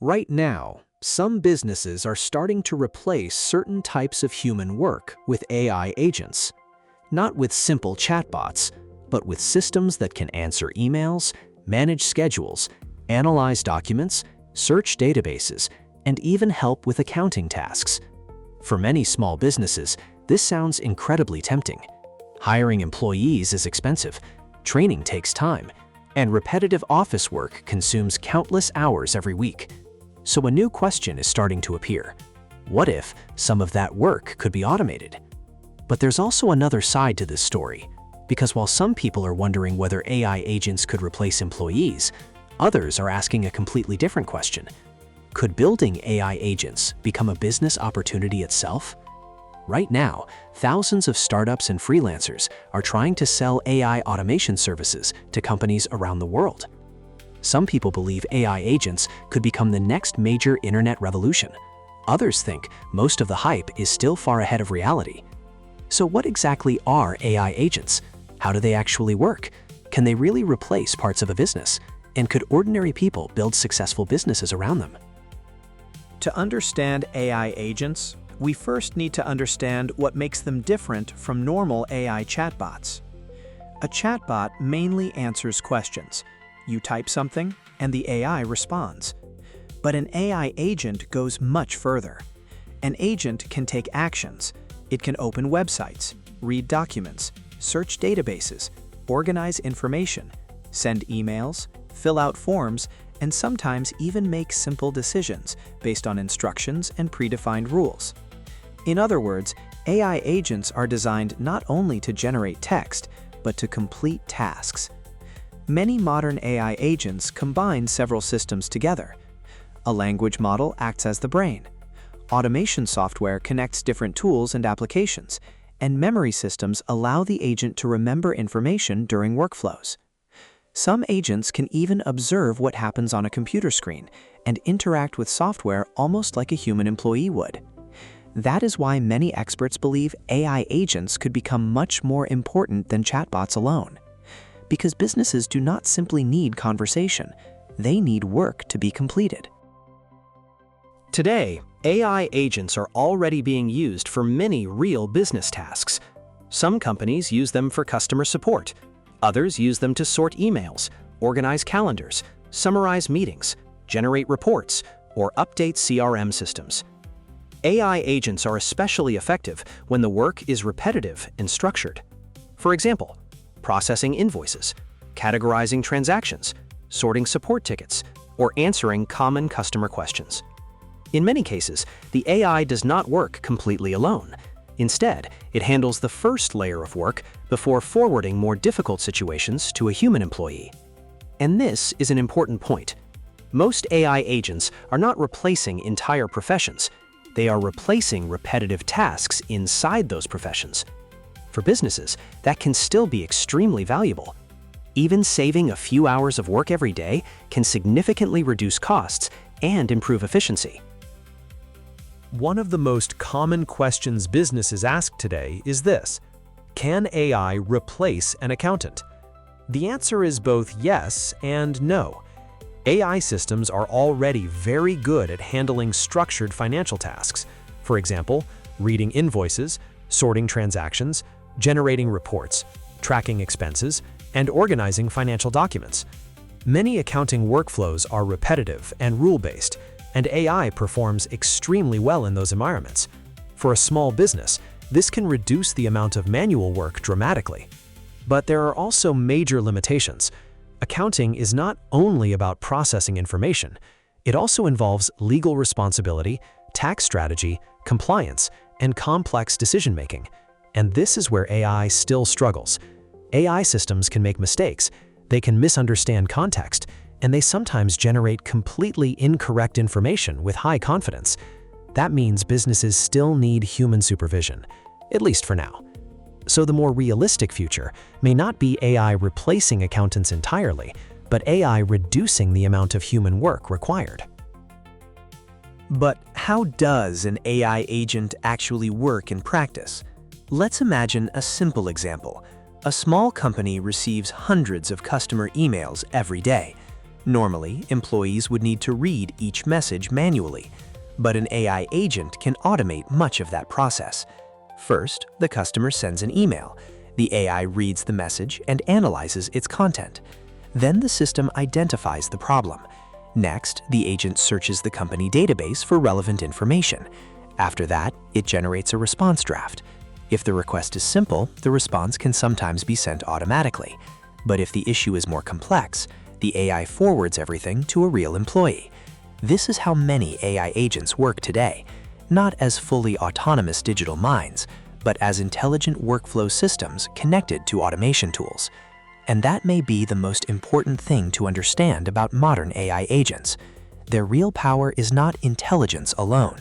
Right now, some businesses are starting to replace certain types of human work with AI agents. Not with simple chatbots, but with systems that can answer emails, manage schedules, analyze documents, search databases, and even help with accounting tasks. For many small businesses, this sounds incredibly tempting. Hiring employees is expensive, training takes time, and repetitive office work consumes countless hours every week. So a new question is starting to appear. What if some of that work could be automated? But there's also another side to this story, because while some people are wondering whether AI agents could replace employees, others are asking a completely different question. Could building AI agents become a business opportunity itself? Right now, thousands of startups and freelancers are trying to sell AI automation services to companies around the world. Some people believe AI agents could become the next major internet revolution. Others think most of the hype is still far ahead of reality. So what exactly are AI agents? How do they actually work? Can they really replace parts of a business? And could ordinary people build successful businesses around them? To understand AI agents, we first need to understand what makes them different from normal AI chatbots. A chatbot mainly answers questions. You type something, and the AI responds. But an AI agent goes much further. An agent can take actions. It can open websites, read documents, search databases, organize information, send emails, fill out forms, and sometimes even make simple decisions based on instructions and predefined rules. In other words, AI agents are designed not only to generate text, but to complete tasks. Many modern AI agents combine several systems together. A language model acts as the brain. Automation software connects different tools and applications, and memory systems allow the agent to remember information during workflows. Some agents can even observe what happens on a computer screen and interact with software almost like a human employee would. That is why many experts believe AI agents could become much more important than chatbots alone. Because businesses do not simply need conversation, they need work to be completed. Today, AI agents are already being used for many real business tasks. Some companies use them for customer support. Others use them to sort emails, organize calendars, summarize meetings, generate reports, or update CRM systems. AI agents are especially effective when the work is repetitive and structured. For example, processing invoices, categorizing transactions, sorting support tickets, or answering common customer questions. In many cases, the AI does not work completely alone. Instead, it handles the first layer of work before forwarding more difficult situations to a human employee. And this is an important point. Most AI agents are not replacing entire professions. They are replacing repetitive tasks inside those professions. For businesses, that can still be extremely valuable. Even saving a few hours of work every day can significantly reduce costs and improve efficiency. One of the most common questions businesses ask today is this: can AI replace an accountant? The answer is both yes and no. AI systems are already very good at handling structured financial tasks. For example, reading invoices, sorting transactions, generating reports, tracking expenses, and organizing financial documents. Many accounting workflows are repetitive and rule-based, and AI performs extremely well in those environments. For a small business, this can reduce the amount of manual work dramatically. But there are also major limitations. Accounting is not only about processing information. It also involves legal responsibility, tax strategy, compliance, and complex decision-making. And this is where AI still struggles. AI systems can make mistakes, they can misunderstand context, and they sometimes generate completely incorrect information with high confidence. That means businesses still need human supervision, at least for now. So the more realistic future may not be AI replacing accountants entirely, but AI reducing the amount of human work required. But how does an AI agent actually work in practice? Let's imagine a simple example. A small company receives hundreds of customer emails every day. Normally, employees would need to read each message manually, but an AI agent can automate much of that process. First, the customer sends an email. The AI reads the message and analyzes its content. Then the system identifies the problem. Next, the agent searches the company database for relevant information. After that, it generates a response draft. If the request is simple, the response can sometimes be sent automatically. But if the issue is more complex, the AI forwards everything to a real employee. This is how many AI agents work today, not as fully autonomous digital minds, but as intelligent workflow systems connected to automation tools. And that may be the most important thing to understand about modern AI agents. Their real power is not intelligence alone.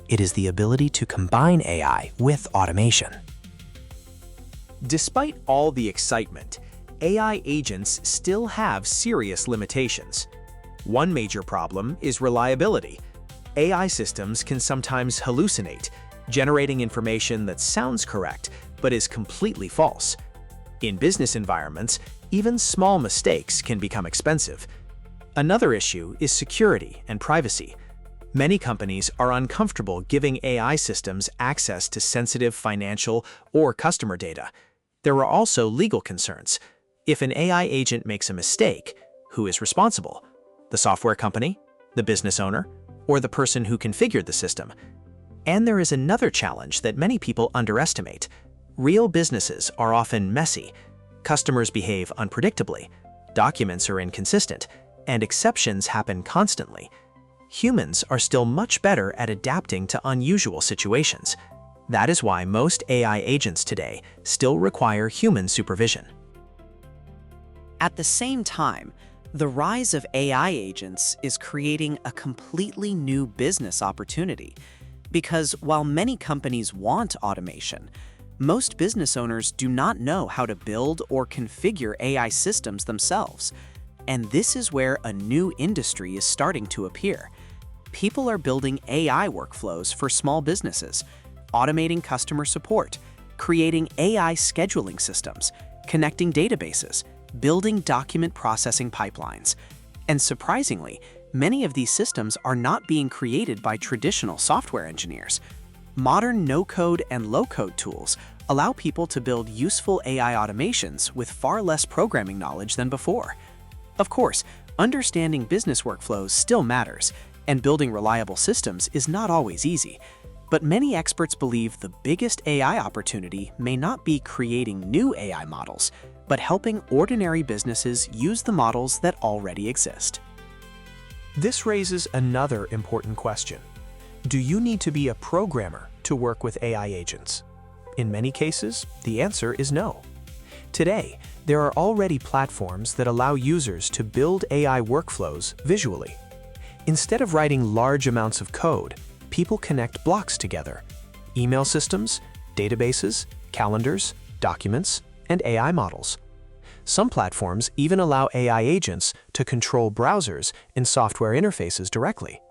It is the ability to combine AI with automation. Despite all the excitement, AI agents still have serious limitations. One major problem is reliability. AI systems can sometimes hallucinate, generating information that sounds correct but is completely false. In business environments, even small mistakes can become expensive. Another issue is security and privacy. Many companies are uncomfortable giving AI systems access to sensitive financial or customer data. There are also legal concerns. If an AI agent makes a mistake, who is responsible? The software company, the business owner, or the person who configured the system? And there is another challenge that many people underestimate. Real businesses are often messy. Customers behave unpredictably, documents are inconsistent, and exceptions happen constantly. Humans are still much better at adapting to unusual situations. That is why most AI agents today still require human supervision. At the same time, the rise of AI agents is creating a completely new business opportunity. Because while many companies want automation, most business owners do not know how to build or configure AI systems themselves. And this is where a new industry is starting to appear. People are building AI workflows for small businesses, automating customer support, creating AI scheduling systems, connecting databases, building document processing pipelines. And surprisingly, many of these systems are not being created by traditional software engineers. Modern no-code and low-code tools allow people to build useful AI automations with far less programming knowledge than before. Of course, understanding business workflows still matters, and building reliable systems is not always easy. But many experts believe the biggest AI opportunity may not be creating new AI models, but helping ordinary businesses use the models that already exist. This raises another important question. Do you need to be a programmer to work with AI agents? In many cases, the answer is no. Today, there are already platforms that allow users to build AI workflows visually. Instead of writing large amounts of code, people connect blocks together: email systems, databases, calendars, documents, and AI models. Some platforms even allow AI agents to control browsers and software interfaces directly.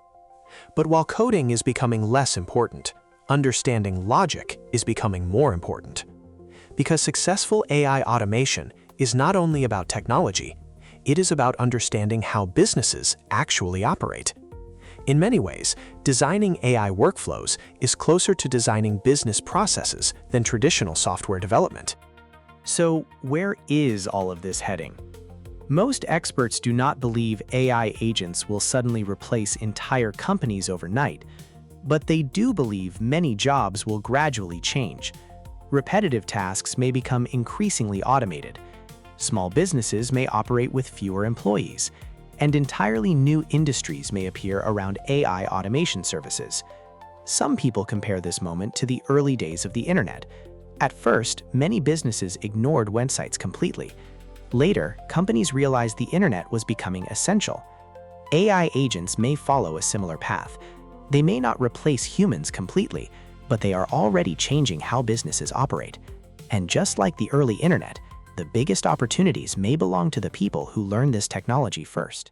But while coding is becoming less important, understanding logic is becoming more important. Because successful AI automation is not only about technology, it is about understanding how businesses actually operate. In many ways, designing AI workflows is closer to designing business processes than traditional software development. So, where is all of this heading? Most experts do not believe AI agents will suddenly replace entire companies overnight, but they do believe many jobs will gradually change. Repetitive tasks may become increasingly automated. Small businesses may operate with fewer employees, and entirely new industries may appear around AI automation services. Some people compare this moment to the early days of the internet. At first, many businesses ignored websites completely. Later, companies realized the internet was becoming essential. AI agents may follow a similar path. They may not replace humans completely, but they are already changing how businesses operate. And just like the early internet, the biggest opportunities may belong to the people who learn this technology first.